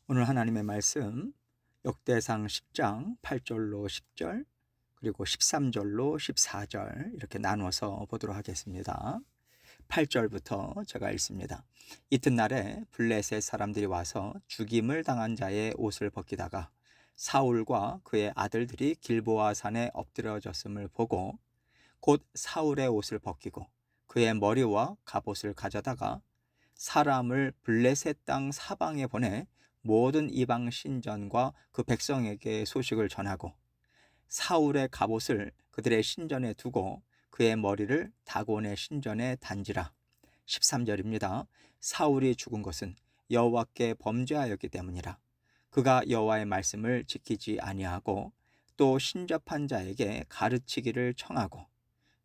오늘 하나님의 말씀 역대상 10장 8절로 10절 그리고 13절로 14절 이렇게 나눠서 보도록 하겠습니다. 8절부터 제가 읽습니다. 이튿날에 블레셋 사람들이 와서 죽임을 당한 자의 옷을 벗기다가 사울과 그의 아들들이 길보아 산에 엎드려졌음을 보고 곧 사울의 옷을 벗기고 그의 머리와 갑옷을 가져다가 사람을 블레셋 땅 사방에 보내 모든 이방 신전과 그 백성에게 소식을 전하고 사울의 갑옷을 그들의 신전에 두고 그의 머리를 다곤의 신전에 단지라. 13절입니다. 사울이 죽은 것은 여호와께 범죄하였기 때문이라. 그가 여호와의 말씀을 지키지 아니하고 또 신접한 자에게 가르치기를 청하고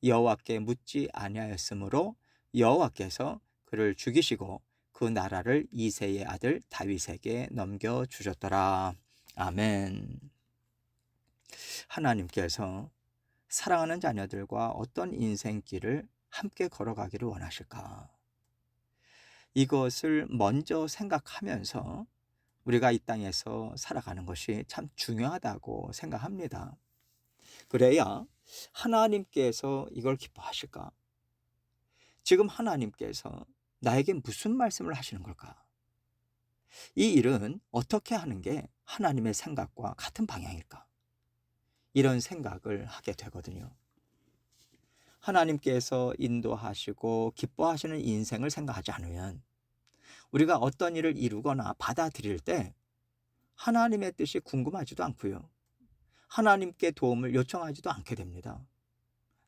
여호와께 묻지 아니하였으므로 여호와께서 그를 죽이시고 그 나라를 이새의 아들 다윗에게 넘겨주셨더라. 아멘. 하나님께서 사랑하는 자녀들과 어떤 인생길을 함께 걸어가기를 원하실까? 이것을 먼저 생각하면서 우리가 이 땅에서 살아가는 것이 참 중요하다고 생각합니다. 그래야 하나님께서 이걸 기뻐하실까? 지금 하나님께서 나에게 무슨 말씀을 하시는 걸까? 이 일은 어떻게 하는 게 하나님의 생각과 같은 방향일까? 이런 생각을 하게 되거든요. 하나님께서 인도하시고 기뻐하시는 인생을 생각하지 않으면 우리가 어떤 일을 이루거나 받아들일 때 하나님의 뜻이 궁금하지도 않고요. 하나님께 도움을 요청하지도 않게 됩니다.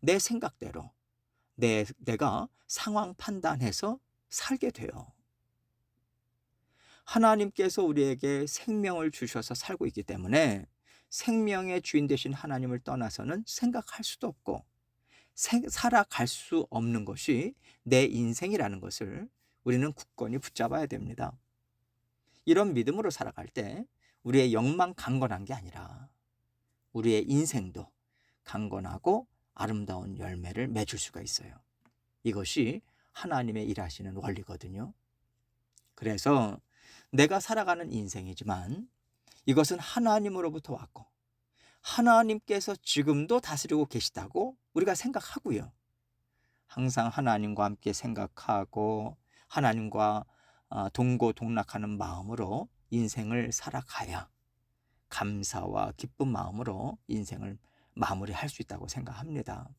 내 생각대로 내가 상황 판단해서 살게 돼요. 하나님께서 우리에게 생명을 주셔서 살고 있기 때문에 생명의 주인 되신 하나님을 떠나서는 생각할 수도 없고 살아갈 수 없는 것이 내 인생이라는 것을 우리는 굳건히 붙잡아야 됩니다. 이런 믿음으로 살아갈 때 우리의 영만 강건한 게 아니라 우리의 인생도 강건하고 아름다운 열매를 맺을 수가 있어요. 이것이 하나님의 일하시는 원리거든요. 그래서 내가 살아가는 인생이지만 이것은 하나님으로부터 왔고 하나님께서 지금도 다스리고 계시다고 우리가 생각하고요. 항상 하나님과 함께 생각하고 하나님과 동고동락하는 마음으로 인생을 살아가야 감사와 기쁜 마음으로 인생을 마무리할 수 있다고 생각합니다.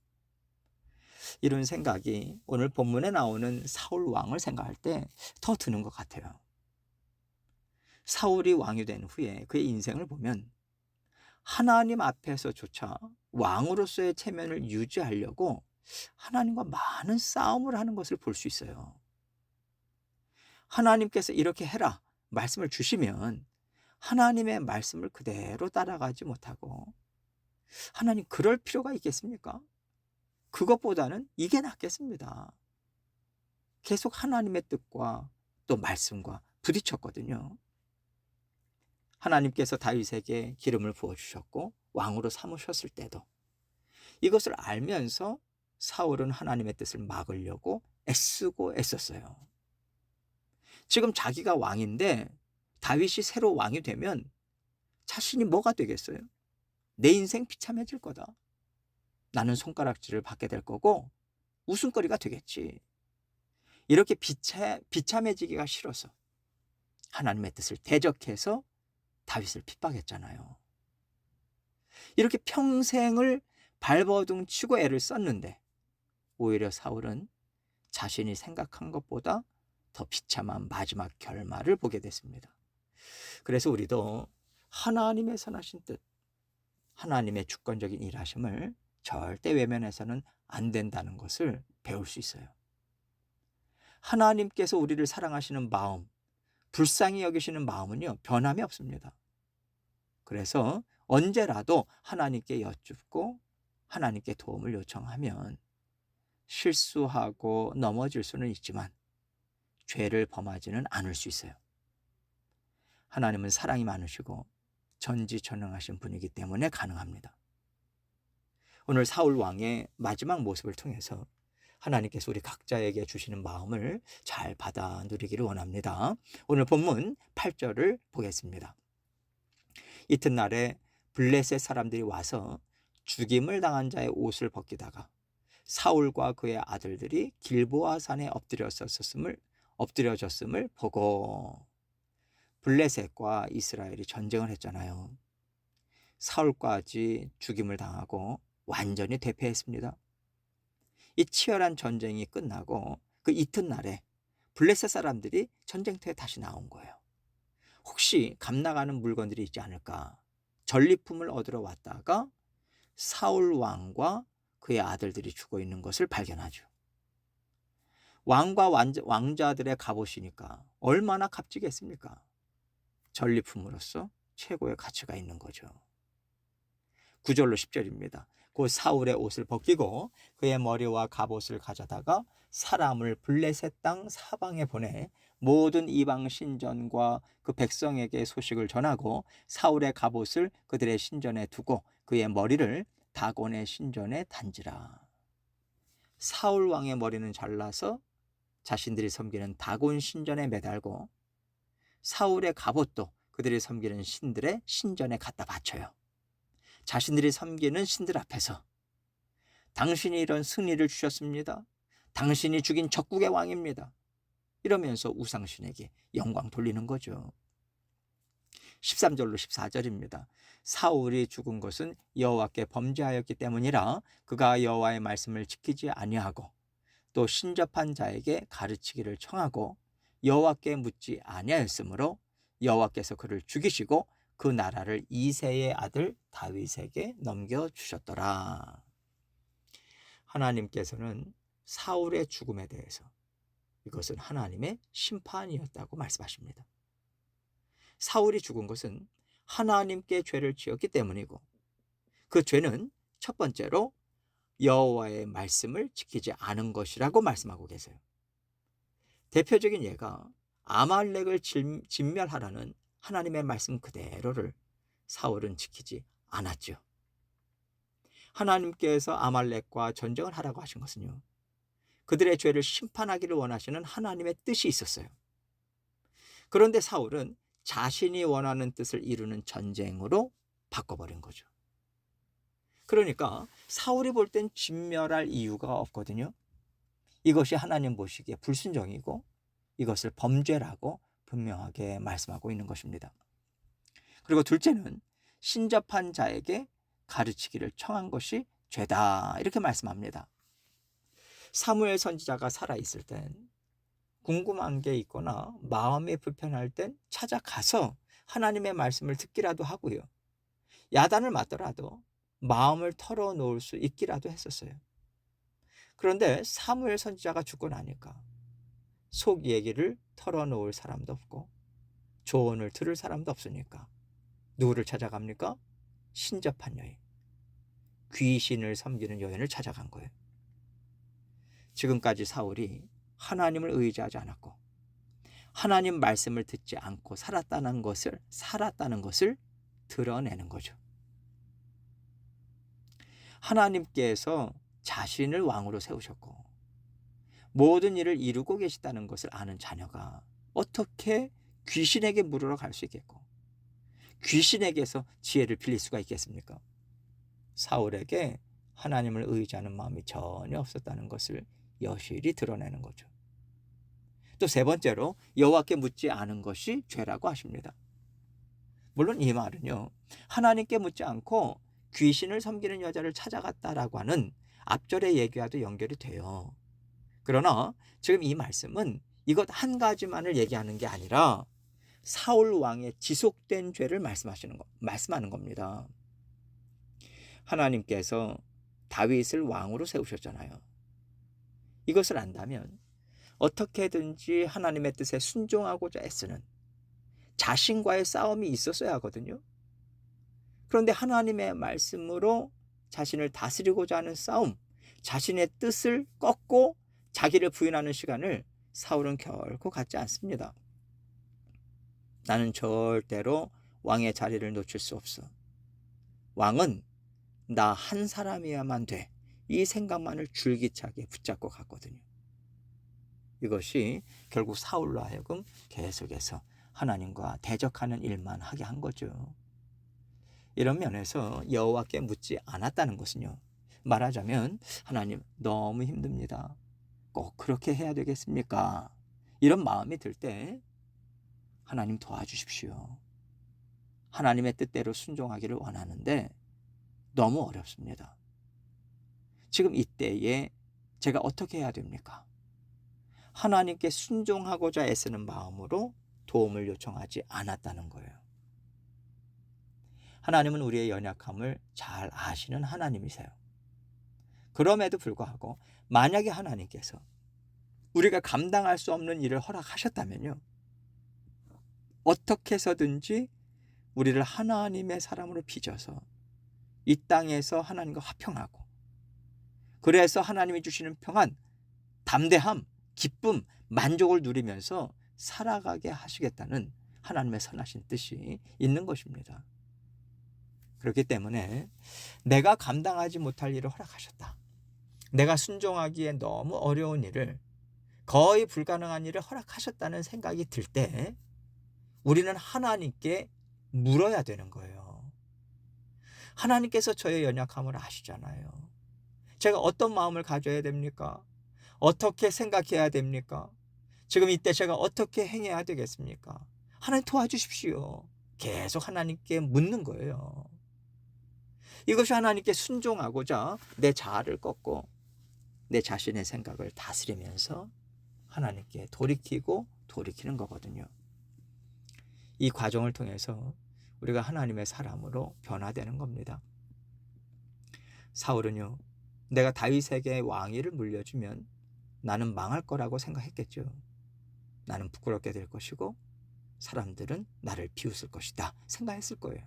이런 생각이 오늘 본문에 나오는 사울 왕을 생각할 때 더 드는 것 같아요. 사울이 왕이 된 후에 그의 인생을 보면 하나님 앞에서조차 왕으로서의 체면을 유지하려고 하나님과 많은 싸움을 하는 것을 볼 수 있어요. 하나님께서 이렇게 해라 말씀을 주시면 하나님의 말씀을 그대로 따라가지 못하고 하나님 그럴 필요가 있겠습니까? 그것보다는 이게 낫겠습니다. 계속 하나님의 뜻과 또 말씀과 부딪혔거든요. 하나님께서 다윗에게 기름을 부어주셨고 왕으로 삼으셨을 때도 이것을 알면서 사울은 하나님의 뜻을 막으려고 애쓰고 애썼어요. 지금 자기가 왕인데 다윗이 새로 왕이 되면 자신이 뭐가 되겠어요? 내 인생 비참해질 거다. 나는 손가락질을 받게 될 거고 웃음거리가 되겠지. 이렇게 비참해지기가 싫어서 하나님의 뜻을 대적해서 다윗을 핍박했잖아요. 이렇게 평생을 발버둥 치고 애를 썼는데 오히려 사울은 자신이 생각한 것보다 더 비참한 마지막 결말을 보게 됐습니다. 그래서 우리도 하나님의 선하신 뜻, 하나님의 주권적인 일하심을 절대 외면해서는 안 된다는 것을 배울 수 있어요. 하나님께서 우리를 사랑하시는 마음, 불쌍히 여기시는 마음은요, 변함이 없습니다. 그래서 언제라도 하나님께 여쭙고 하나님께 도움을 요청하면 실수하고 넘어질 수는 있지만 죄를 범하지는 않을 수 있어요. 하나님은 사랑이 많으시고 전지전능하신 분이기 때문에 가능합니다. 오늘 사울 왕의 마지막 모습을 통해서 하나님께서 우리 각자에게 주시는 마음을 잘 받아 누리기를 원합니다. 오늘 본문 8절을 보겠습니다. 이튿날에 블레셋 사람들이 와서 죽임을 당한 자의 옷을 벗기다가 사울과 그의 아들들이 길보아 산에 엎드려졌음을 보고. 블레셋과 이스라엘이 전쟁을 했잖아요. 사울까지 죽임을 당하고 완전히 대패했습니다. 이 치열한 전쟁이 끝나고 그 이튿날에 블레셋 사람들이 전쟁터에 다시 나온 거예요. 혹시 값나가는 물건들이 있지 않을까? 전리품을 얻으러 왔다가 사울 왕과 그의 아들들이 죽어 있는 것을 발견하죠. 왕과 왕자들의 갑옷이니까 얼마나 값지겠습니까? 전리품으로서 최고의 가치가 있는 거죠. 9절로 10절입니다. 곧 사울의 옷을 벗기고 그의 머리와 갑옷을 가져다가 사람을 블레셋 땅 사방에 보내 모든 이방 신전과 그 백성에게 소식을 전하고 사울의 갑옷을 그들의 신전에 두고 그의 머리를 다곤의 신전에 단지라. 사울 왕의 머리는 잘라서 자신들이 섬기는 다곤 신전에 매달고 사울의 갑옷도 그들이 섬기는 신들의 신전에 갖다 바쳐요. 자신들이 섬기는 신들 앞에서 당신이 이런 승리를 주셨습니다. 당신이 죽인 적국의 왕입니다. 이러면서 우상신에게 영광 돌리는 거죠. 13절로 14절입니다. 사울이 죽은 것은 여호와께 범죄하였기 때문이라 그가 여호와의 말씀을 지키지 아니하고 또 신접한 자에게 가르치기를 청하고 여호와께 묻지 아니하였으므로 여호와께서 그를 죽이시고 그 나라를 이새의 아들 다윗에게 넘겨주셨더라. 하나님께서는 사울의 죽음에 대해서 이것은 하나님의 심판이었다고 말씀하십니다. 사울이 죽은 것은 하나님께 죄를 지었기 때문이고 그 죄는 첫 번째로 여호와의 말씀을 지키지 않은 것이라고 말씀하고 계세요. 대표적인 예가 아말렉을 진멸하라는 하나님의 말씀 그대로를 사울은 지키지 않았죠. 하나님께서 아말렉과 전쟁을 하라고 하신 것은요, 그들의 죄를 심판하기를 원하시는 하나님의 뜻이 있었어요. 그런데 사울은 자신이 원하는 뜻을 이루는 전쟁으로 바꿔버린 거죠. 그러니까 사울이 볼 땐 진멸할 이유가 없거든요. 이것이 하나님 보시기에 불순종이고 이것을 범죄라고 분명하게 말씀하고 있는 것입니다. 그리고 둘째는 신접한 자에게 가르치기를 청한 것이 죄다 이렇게 말씀합니다. 사무엘 선지자가 살아있을 땐 궁금한 게 있거나 마음이 불편할 땐 찾아가서 하나님의 말씀을 듣기라도 하고요. 야단을 맞더라도 마음을 털어놓을 수 있기라도 했었어요. 그런데 사무엘 선지자가 죽고 나니까 속 얘기를 털어놓을 사람도 없고 조언을 들을 사람도 없으니까 누구를 찾아갑니까? 신접한 여인, 귀신을 섬기는 여인을 찾아간 거예요. 지금까지 사울이 하나님을 의지하지 않았고 하나님 말씀을 듣지 않고 살았다는 것을 드러내는 거죠. 하나님께서 자신을 왕으로 세우셨고 모든 일을 이루고 계시다는 것을 아는 자녀가 어떻게 귀신에게 물으러 갈 수 있겠고 귀신에게서 지혜를 빌릴 수가 있겠습니까? 사울에게 하나님을 의지하는 마음이 전혀 없었다는 것을 여실히 드러내는 거죠. 또 세 번째로 여호와께 묻지 않은 것이 죄라고 하십니다. 물론 이 말은요, 하나님께 묻지 않고 귀신을 섬기는 여자를 찾아갔다라고 하는 앞절의 얘기와도 연결이 돼요. 그러나 지금 이 말씀은 이것 한 가지만을 얘기하는 게 아니라 사울 왕의 지속된 죄를 말씀하는 겁니다. 하나님께서 다윗을 왕으로 세우셨잖아요. 이것을 안다면 어떻게든지 하나님의 뜻에 순종하고자 애쓰는 자신과의 싸움이 있었어야 하거든요. 그런데 하나님의 말씀으로 자신을 다스리고자 하는 싸움, 자신의 뜻을 꺾고 자기를 부인하는 시간을 사울은 결코 갖지 않습니다. 나는 절대로 왕의 자리를 놓칠 수 없어. 왕은 나 한 사람이어야만 돼. 이 생각만을 줄기차게 붙잡고 갔거든요. 이것이 결국 사울로 하여금 계속해서 하나님과 대적하는 일만 하게 한 거죠. 이런 면에서 여호와께 묻지 않았다는 것은요, 말하자면 하나님 너무 힘듭니다. 꼭 그렇게 해야 되겠습니까? 이런 마음이 들 때 하나님 도와주십시오. 하나님의 뜻대로 순종하기를 원하는데 너무 어렵습니다. 지금 이때에 제가 어떻게 해야 됩니까? 하나님께 순종하고자 애쓰는 마음으로 도움을 요청하지 않았다는 거예요. 하나님은 우리의 연약함을 잘 아시는 하나님이세요. 그럼에도 불구하고 만약에 하나님께서 우리가 감당할 수 없는 일을 허락하셨다면요, 어떻게 해서든지 우리를 하나님의 사람으로 빚어서 이 땅에서 하나님과 화평하고, 그래서 하나님이 주시는 평안, 담대함, 기쁨, 만족을 누리면서 살아가게 하시겠다는 하나님의 선하신 뜻이 있는 것입니다. 그렇기 때문에 내가 감당하지 못할 일을 허락하셨다, 내가 순종하기에 너무 어려운 일을, 거의 불가능한 일을 허락하셨다는 생각이 들 때 우리는 하나님께 물어야 되는 거예요. 하나님께서 저의 연약함을 아시잖아요. 제가 어떤 마음을 가져야 됩니까? 어떻게 생각해야 됩니까? 지금 이때 제가 어떻게 행해야 되겠습니까? 하나님 도와주십시오. 계속 하나님께 묻는 거예요. 이것이 하나님께 순종하고자 내 자아를 꺾고 내 자신의 생각을 다스리면서 하나님께 돌이키는 거거든요. 이 과정을 통해서 우리가 하나님의 사람으로 변화되는 겁니다. 사울은요, 내가 다윗에게 왕위를 물려주면 나는 망할 거라고 생각했겠죠. 나는 부끄럽게 될 것이고 사람들은 나를 비웃을 것이다 생각했을 거예요.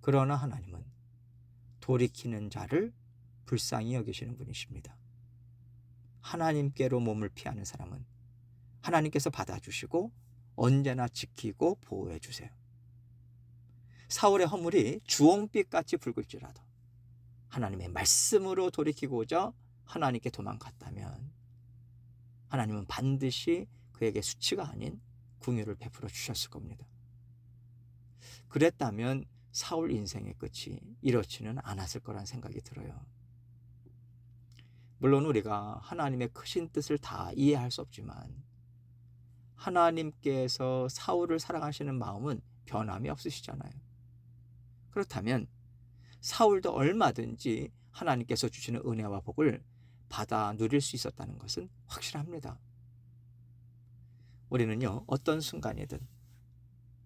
그러나 하나님은 돌이키는 자를 불쌍히 여기시는 분이십니다. 하나님께로 몸을 피하는 사람은 하나님께서 받아주시고 언제나 지키고 보호해 주세요. 사울의 허물이 주홍빛같이 붉을지라도 하나님의 말씀으로 돌이키고자 하나님께 도망갔다면 하나님은 반드시 그에게 수치가 아닌 긍휼을 베풀어 주셨을 겁니다. 그랬다면 사울 인생의 끝이 이렇지는 않았을 거란 생각이 들어요. 물론 우리가 하나님의 크신 뜻을 다 이해할 수 없지만 하나님께서 사울을 사랑하시는 마음은 변함이 없으시잖아요. 그렇다면 사울도 얼마든지 하나님께서 주시는 은혜와 복을 받아 누릴 수 있었다는 것은 확실합니다. 우리는요, 어떤 순간이든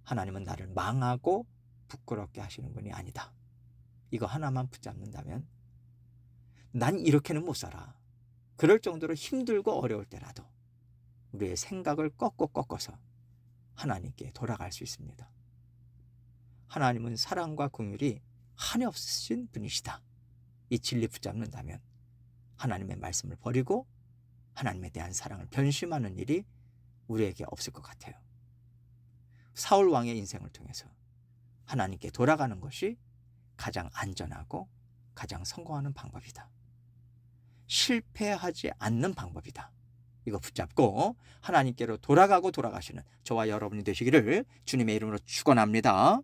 하나님은 나를 망하고 부끄럽게 하시는 분이 아니다, 이거 하나만 붙잡는다면 난 이렇게는 못 살아, 그럴 정도로 힘들고 어려울 때라도 우리의 생각을 꺾어서 하나님께 돌아갈 수 있습니다. 하나님은 사랑과 긍휼이 한이 없으신 분이시다, 이 진리 붙잡는다면 하나님의 말씀을 버리고 하나님에 대한 사랑을 변심하는 일이 우리에게 없을 것 같아요. 사울 왕의 인생을 통해서 하나님께 돌아가는 것이 가장 안전하고 가장 성공하는 방법이다, 실패하지 않는 방법이다, 이거 붙잡고 하나님께로 돌아가시는 저와 여러분이 되시기를 주님의 이름으로 축원합니다.